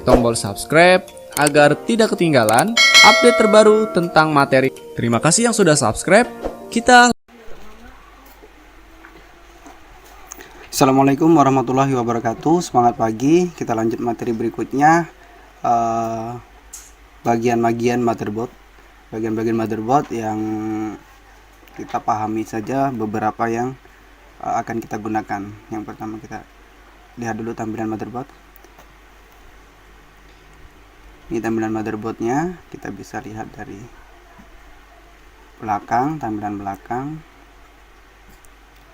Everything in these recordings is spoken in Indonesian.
tombol subscribe agar tidak ketinggalan update terbaru tentang materi. Terima kasih yang sudah subscribe. Assalamualaikum warahmatullahi wabarakatuh. Semangat pagi. Kita lanjut materi berikutnya. Bagian-bagian motherboard. Bagian-bagian motherboard yang kita pahami saja beberapa yang akan kita gunakan. Yang pertama kita lihat dulu tampilan motherboard. Ini tampilan motherboardnya, kita bisa lihat dari belakang, tampilan belakang.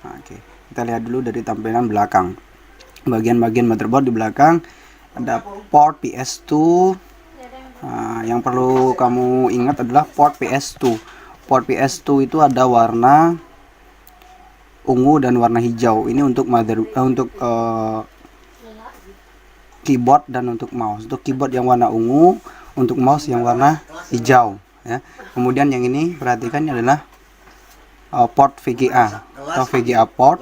Oke, kita lihat dulu dari tampilan belakang. Bagian-bagian motherboard di belakang ada port PS2. Yang perlu kamu ingat adalah port PS2. Port PS2 itu ada warna ungu dan warna hijau. Ini untuk keyboard dan untuk mouse. Untuk keyboard yang warna ungu, untuk mouse yang warna hijau ya. Kemudian yang ini perhatikan, ini adalah port VGA atau VGA port.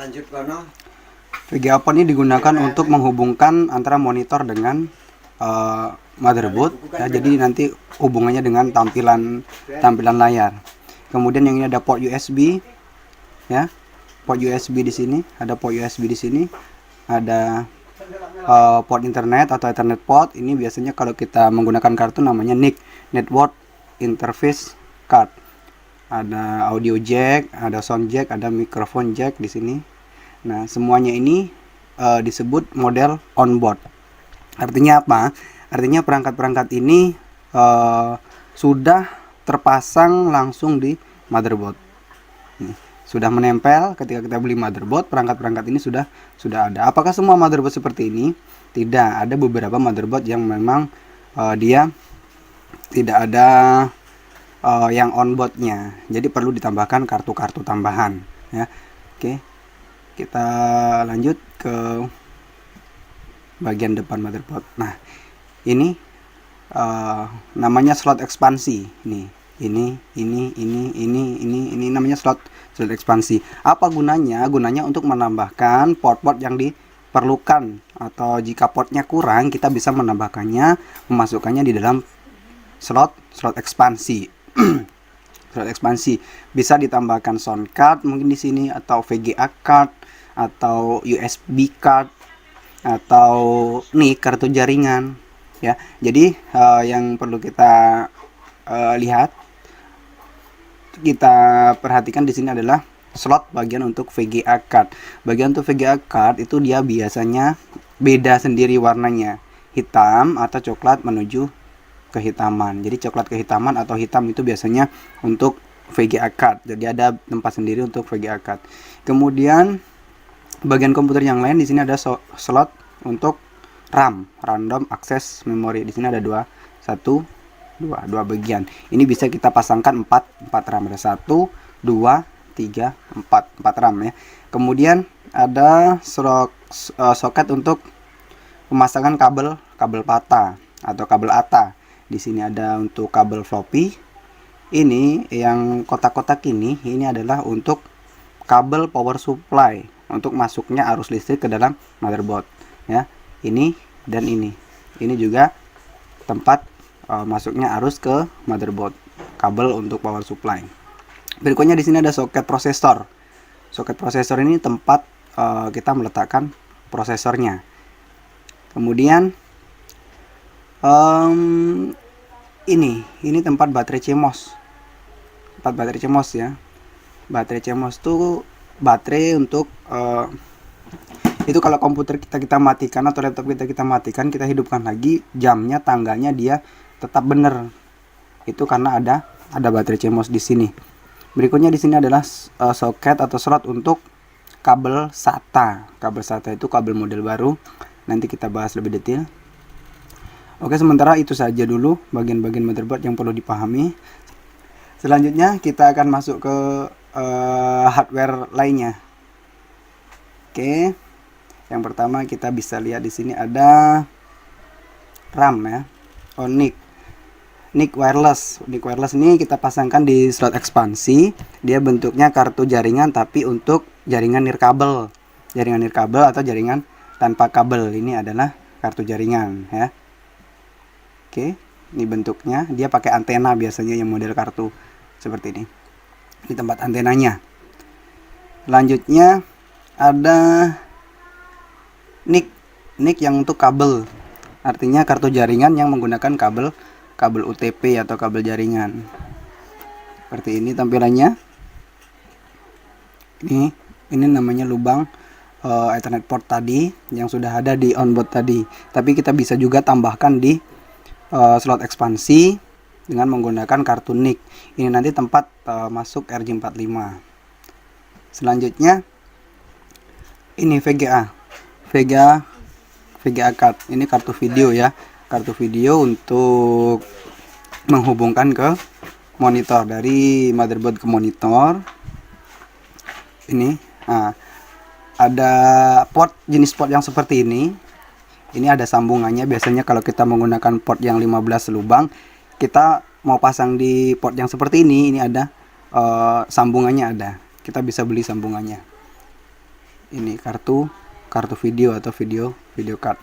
VGA port ini digunakan untuk menghubungkan antara monitor dengan motherboard ya, jadi nanti hubungannya dengan tampilan layar. Kemudian yang ini ada port USB ya. Port USB di sini, ada port USB di sini. Ada port internet atau Ethernet port. Ini biasanya kalau kita menggunakan kartu namanya NIC, Network Interface Card. Ada audio jack, ada sound jack, ada microphone jack di sini. Nah, semuanya ini disebut model onboard. Artinya apa? Artinya perangkat-perangkat ini sudah terpasang langsung di motherboard. Nih, sudah menempel. Ketika kita beli motherboard, perangkat-perangkat ini sudah ada. Apakah semua motherboard seperti ini? Tidak, ada beberapa motherboard yang memang dia tidak ada yang onboardnya, jadi perlu ditambahkan kartu-kartu tambahan ya. Oke, kita lanjut ke bagian depan motherboard. Nah, ini namanya slot ekspansi. Ini namanya slot ekspansi. Apa gunanya? Gunanya untuk menambahkan port-port yang diperlukan, atau jika portnya kurang kita bisa menambahkannya, memasukkannya di dalam slot ekspansi. Slot ekspansi bisa ditambahkan sound card mungkin di sini, atau VGA card, atau USB card, atau nih kartu jaringan ya. Jadi yang perlu kita lihat, kita perhatikan di sini adalah slot bagian untuk VGA card. Bagian untuk VGA card itu dia biasanya beda sendiri warnanya, hitam atau coklat menuju kehitaman. Jadi coklat kehitaman atau hitam itu biasanya untuk VGA card. Jadi ada tempat sendiri untuk VGA card. Kemudian bagian komputer yang lain, di sini ada slot untuk RAM, random access memory. Di sini ada dua bagian. Ini bisa kita pasangkan 4 RAM. Ada 1, 2, 3, 4 RAM ya. Kemudian ada soket untuk pemasangan kabel PATA atau kabel ATA. Di sini ada untuk kabel floppy. Ini yang kotak-kotak ini adalah untuk kabel power supply, untuk masuknya arus listrik ke dalam motherboard ya. Ini dan ini juga tempat masuknya arus ke motherboard, kabel untuk power supply. Berikutnya di sini ada soket prosesor. Soket prosesor ini tempat kita meletakkan prosesornya. Kemudian ini tempat baterai CMOS. Tempat baterai CMOS ya. Baterai CMOS itu baterai untuk itu kalau komputer kita matikan atau laptop kita matikan, kita hidupkan lagi, jamnya, tanggalnya dia tetap benar. Itu karena ada baterai CMOS di sini. Berikutnya di sini adalah soket atau slot untuk kabel SATA. Kabel SATA itu kabel model baru. Nanti kita bahas lebih detail. Oke, sementara itu saja dulu bagian-bagian motherboard yang perlu dipahami. Selanjutnya kita akan masuk ke hardware lainnya. Oke. Yang pertama kita bisa lihat di sini ada RAM ya. NIC wireless. NIC wireless ini kita pasangkan di slot ekspansi. Dia bentuknya kartu jaringan tapi untuk jaringan nirkabel. Jaringan nirkabel atau jaringan tanpa kabel. Ini adalah kartu jaringan ya. Oke, ini bentuknya. Dia pakai antena biasanya yang model kartu seperti ini. Di tempat antenanya. Selanjutnya ada NIC yang untuk kabel. Artinya kartu jaringan yang menggunakan kabel UTP atau kabel jaringan. Seperti ini tampilannya. Ini namanya lubang Ethernet port tadi yang sudah ada di onboard tadi. Tapi kita bisa juga tambahkan di slot ekspansi dengan menggunakan kartu NIC. Ini nanti tempat masuk RJ45. Selanjutnya ini VGA card. Ini kartu video ya. Kartu video untuk menghubungkan ke monitor, dari motherboard ke monitor. Ini ada jenis port yang seperti ini. Ini ada sambungannya. Biasanya kalau kita menggunakan port yang 15 lubang, kita mau pasang di port yang seperti ini ada sambungannya ada. Kita bisa beli sambungannya. Ini kartu video atau video card.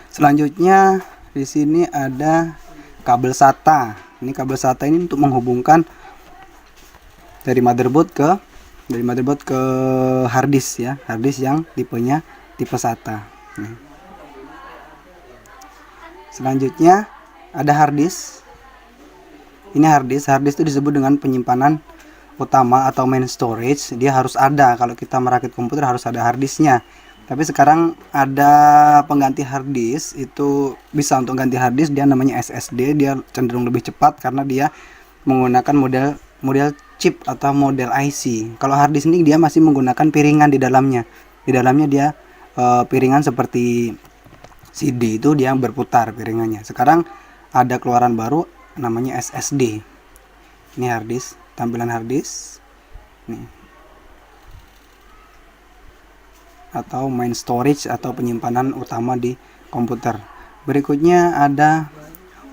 Selanjutnya di sini ada kabel SATA. Ini kabel SATA ini untuk menghubungkan dari motherboard ke harddisk ya, harddisk yang tipenya tipe SATA. Selanjutnya ada harddisk. Ini harddisk itu disebut dengan penyimpanan utama atau main storage. Dia harus ada, kalau kita merakit komputer harus ada harddisknya. Tapi sekarang ada pengganti harddisk, itu bisa untuk ganti harddisk, dia namanya SSD. Dia cenderung lebih cepat karena dia menggunakan model chip atau model IC. Kalau harddisk ini dia masih menggunakan piringan di dalamnya. Di dalamnya dia piringan seperti CD, itu dia berputar piringannya. Sekarang ada keluaran baru namanya SSD. Ini harddisk, tampilan harddisk. Nih. Atau main storage atau penyimpanan utama di komputer. Berikutnya ada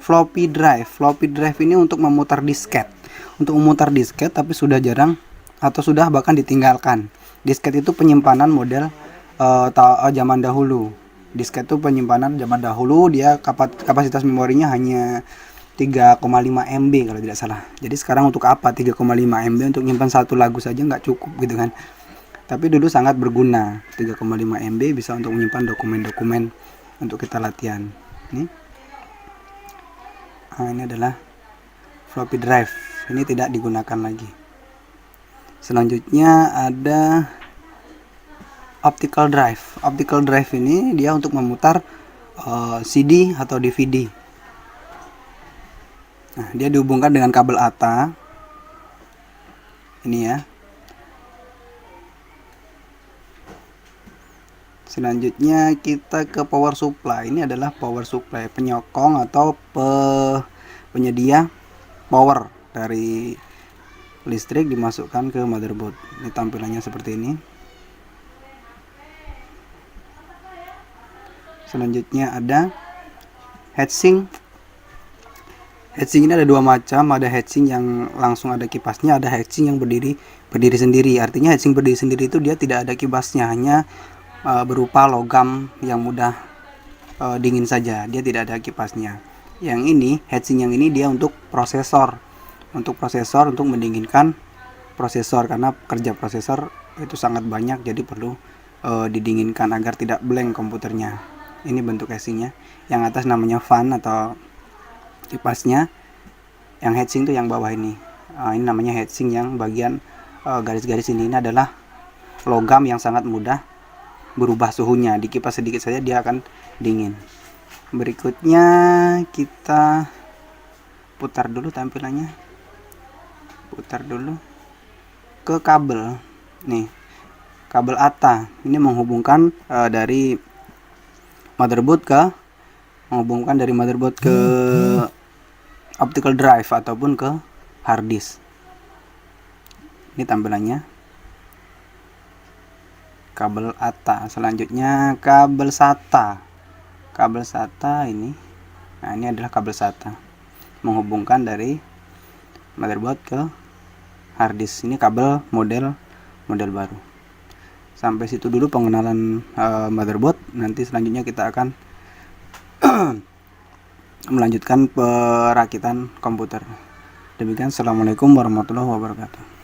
floppy drive. Floppy drive ini untuk memutar disket. Untuk memutar disket, tapi sudah jarang atau sudah bahkan ditinggalkan. Disket itu penyimpanan model zaman dahulu. Disket itu penyimpanan zaman dahulu, dia kapasitas memorinya hanya 3,5 MB kalau tidak salah. Jadi sekarang untuk apa 3,5 MB? Untuk nyimpan satu lagu saja nggak cukup gitu kan. Tapi dulu sangat berguna. 3,5 MB bisa untuk menyimpan dokumen-dokumen untuk kita latihan. Ini adalah floppy drive. Ini tidak digunakan lagi. Selanjutnya ada optical drive. Optical drive ini dia untuk memutar CD atau DVD. Nah, dia dihubungkan dengan kabel ATA. Ini ya. Selanjutnya kita ke power supply. Ini adalah power supply, penyokong atau penyedia power dari listrik dimasukkan ke motherboard. Ini tampilannya seperti ini. Selanjutnya ada heatsink. Heatsink ini ada dua macam. Ada heatsink yang langsung ada kipasnya, ada heatsink yang berdiri sendiri. Artinya heatsink berdiri sendiri itu dia tidak ada kipasnya, hanya berupa logam yang mudah dingin saja, dia tidak ada kipasnya. Yang ini, heatsink yang ini dia untuk prosesor, untuk mendinginkan prosesor, karena kerja prosesor itu sangat banyak, jadi perlu didinginkan agar tidak blank komputernya. Ini bentuk heatsinknya. Yang atas namanya fan atau kipasnya, yang heatsink itu yang bawah ini. Ini namanya heatsink yang bagian garis-garis ini adalah logam yang sangat mudah berubah suhunya. Dikipas sedikit saja dia akan dingin. Berikutnya kita putar dulu tampilannya. Putar dulu ke kabel. Nih, kabel ATA. Ini menghubungkan dari motherboard ke optical drive ataupun ke hard disk. Ini tampilannya. Kabel ATA. Selanjutnya kabel SATA. Kabel SATA ini. Nah, ini adalah kabel SATA menghubungkan dari motherboard ke hard disk. Ini kabel model baru. Sampai situ dulu pengenalan motherboard. Nanti selanjutnya kita akan melanjutkan perakitan komputer. Demikian, assalamualaikum warahmatullahi wabarakatuh.